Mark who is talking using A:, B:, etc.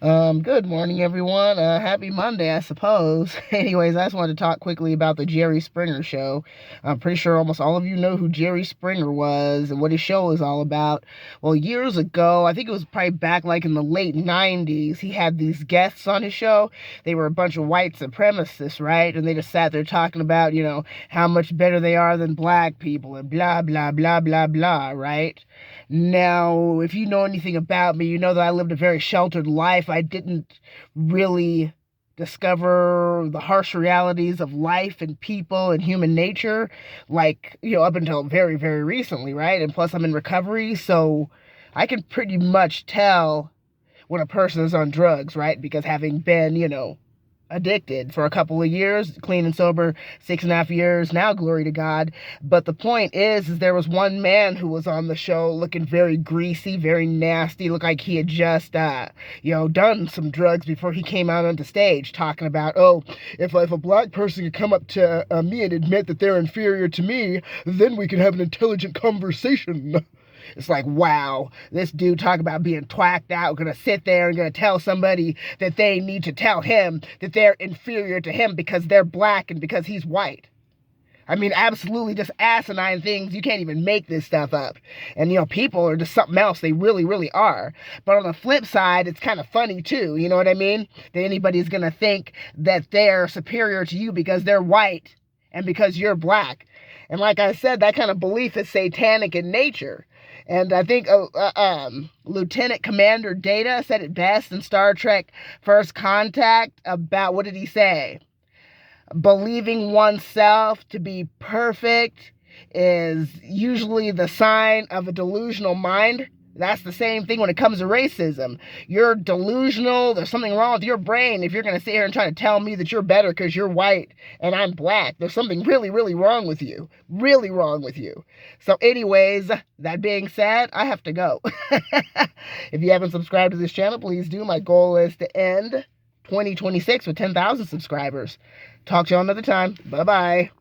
A: Good morning, everyone. Happy Monday, I suppose. Anyways, I just wanted to talk quickly about the Jerry Springer show. I'm pretty sure almost all of you know who Jerry Springer was and what his show is all about. Well, years ago, I think it was probably back like in the late 90s, he had these guests on his show. They were a bunch of white supremacists, right? And they just sat there talking about, how much better they are than black people and blah, blah, blah, blah, blah, right? Now, if you know anything about me, you know that I lived a very sheltered life. I didn't really discover the harsh realities of life and people and human nature, like, up until very, very recently, right? And plus, I'm in recovery, so I can pretty much tell when a person is on drugs, right? Because having been, addicted for a couple of years, clean and sober, 6.5 years now, glory to God. But the point is there was one man who was on the show looking very greasy, very nasty, looked like he had just, done some drugs before he came out onto stage, talking about, oh, if a black person could come up to me and admit that they're inferior to me, then we can have an intelligent conversation. It's like, wow, this dude talking about being twacked out, gonna sit there and gonna tell somebody that they need to tell him that they're inferior to him because they're black and because he's white. I mean, absolutely just asinine things. You can't even make this stuff up. And, people are just something else. They really, really are. But on the flip side, it's kind of funny, too. You know what I mean? That anybody's going to think that they're superior to you because they're white and because you're black. And like I said, that kind of belief is satanic in nature. And I think Lieutenant Commander Data said it best in Star Trek First Contact about, what did he say? Believing oneself to be perfect is usually the sign of a delusional mind. That's the same thing when it comes to racism. You're delusional. There's something wrong with your brain if you're going to sit here and try to tell me that you're better because you're white and I'm black. There's something really, really wrong with you. Really wrong with you. So anyways, that being said, I have to go. If you haven't subscribed to this channel, please do. My goal is to end 2026 with 10,000 subscribers. Talk to y'all another time. Bye-bye.